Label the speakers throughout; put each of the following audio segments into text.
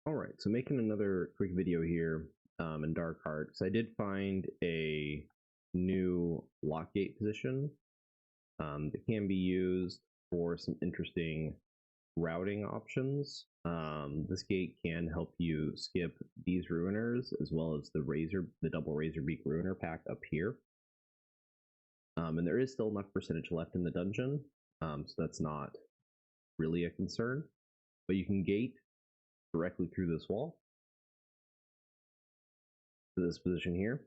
Speaker 1: Alright, so making another quick video here in Darkheart. So I did find a new lock gate position that can be used for some interesting routing options. This gate can help you skip these ruiners as well as the double razor beak ruiner pack up here. And there is still enough percentage left in the dungeon, so that's not really a concern. But you can gate directly through this wall to this position here.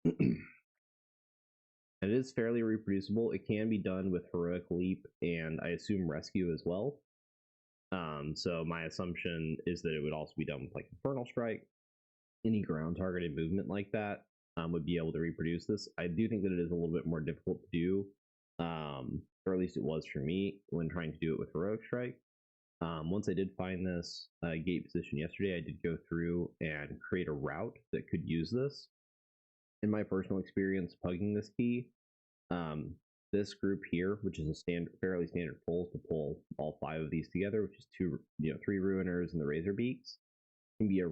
Speaker 1: It is fairly reproducible. It can be done with Heroic Leap and I assume Rescue as well. So my assumption is that it would also be done with like Infernal Strike. Any ground targeted movement like that would be able to reproduce this. I do think that it is a little bit more difficult to do, or at least it was for me when trying to do it with Heroic Strike. Once I did find this gate position yesterday, I did go through and create a route that could use this. In my personal experience pugging this key, this group here, which is a fairly standard pull to pull all 5 of these together, which is 3 ruiners and the razor beaks, can be a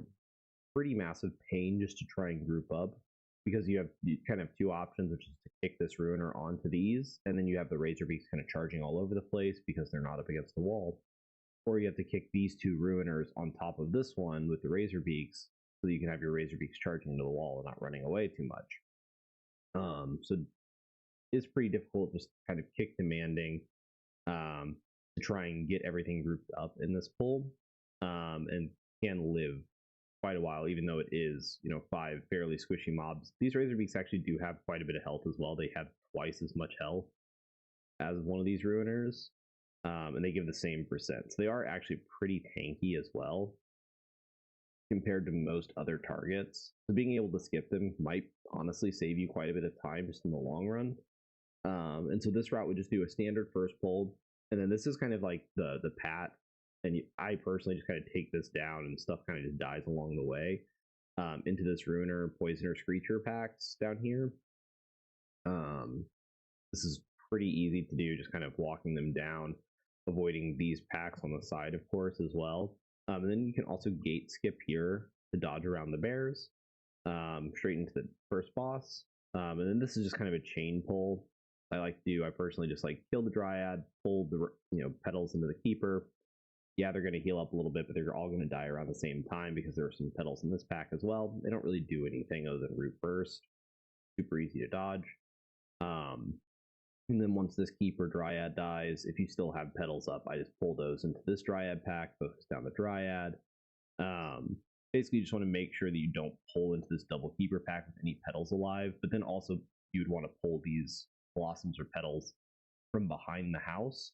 Speaker 1: pretty massive pain just to try and group up, because you kind of 2 options, which is to kick this ruiner onto these, and then you have the razor beaks kind of charging all over the place because they're not up against the wall, or you have to kick these 2 ruiners on top of this one with the razor beaks, so you can have your razor beaks charging into the wall and not running away too much. So it's pretty difficult, just kind of kick demanding to try and get everything grouped up in this pull, and can live quite a while, even though it is 5 fairly squishy mobs. These razor beaks actually do have quite a bit of health as well. They have twice as much health as one of these ruiners, and they give the same percent. So they are actually pretty tanky as well compared to most other targets. So being able to skip them might honestly save you quite a bit of time just in the long run. And so this route would just do a standard first pull, and then this is kind of like the pat, and I personally just kind of take this down, and stuff kind of just dies along the way into this ruiner, poisoner, screecher packs down here. This is pretty easy to do, just kind of walking them down, avoiding these packs on the side, of course, as well. And then you can also gate skip here to dodge around the bears, straight into the first boss. And then this is just kind of a chain pull. I personally just like kill the dryad, pull the petals into the keeper. Yeah, they're going to heal up a little bit, but they're all going to die around the same time because there are some petals in this pack as well. They don't really do anything other than root burst. Super easy to dodge. And then once this keeper dryad dies, if you still have petals up, I just pull those into this dryad pack, focus down the dryad. Basically, you just want to make sure that you don't pull into this double keeper pack with any petals alive, but then also you'd want to pull these blossoms or petals from behind the house,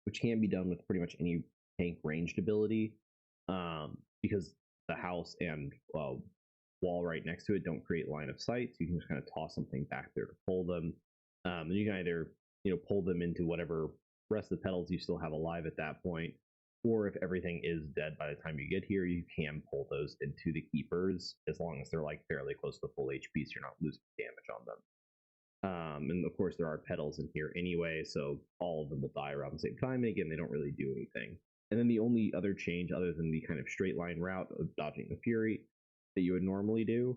Speaker 1: which can be done with pretty much any tank ranged ability, because the house and wall right next to it don't create line of sight, so you can just kind of toss something back there to pull them. And you can either pull them into whatever rest of the petals you still have alive at that point, or if everything is dead by the time you get here, you can pull those into the keepers as long as they're like fairly close to full HP, so you're not losing damage on them. And of course there are petals in here anyway, so all of them will die around the same time, and again, they don't really do anything. And then the only other change, other than the kind of straight line route of dodging the Fury that you would normally do,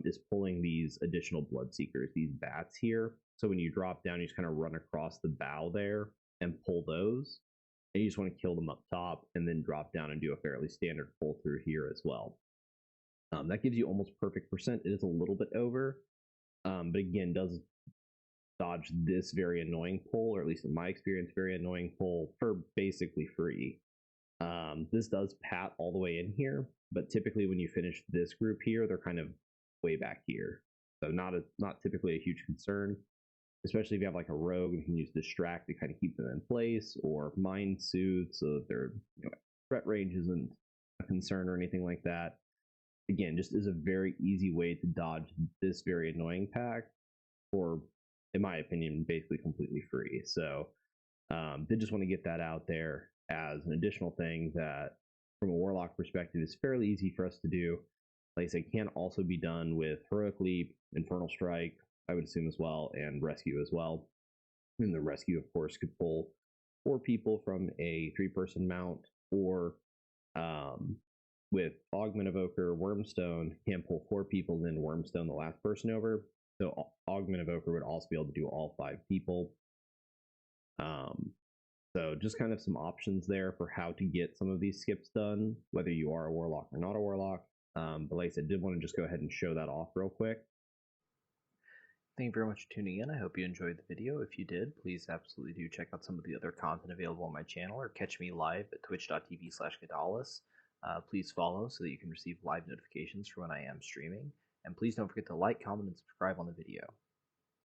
Speaker 1: is pulling these additional Bloodseekers, these bats here. So when you drop down, you just kind of run across the bow there and pull those, and you just want to kill them up top and then drop down and do a fairly standard pull through here as well. That gives you almost perfect percent. It is a little bit over, but again, does dodge this very annoying pull, or at least in my experience, very annoying pull for basically free. This does pat all the way in here, but typically when you finish this group here, they're kind of way back here. So not typically a huge concern, especially if you have like a rogue and you can use distract to kind of keep them in place, or mind soothe so that their threat range isn't a concern or anything like that. Again, just is a very easy way to dodge this very annoying pack for, in my opinion, basically completely free. So did just want to get that out there as an additional thing that from a warlock perspective is fairly easy for us to do. Like I said, can also be done with Heroic Leap, Infernal Strike, I would assume as well, and Rescue as well. And the Rescue, of course, could pull 4 people from a 3-person mount, or with Augment Evoker, Wormstone, can pull 4 people, then Wormstone the last person over. So Augment Evoker would also be able to do all 5 people. So just kind of some options there for how to get some of these skips done, whether you are a Warlock or not a Warlock. But like I said, did want to just go ahead and show that off real quick.
Speaker 2: Thank you very much for tuning in. I hope you enjoyed the video. If you did, please absolutely do check out some of the other content available on my channel, or catch me live at twitch.tv/Kadalis. Please follow so that you can receive live notifications for when I am streaming. And please don't forget to like, comment, and subscribe on the video.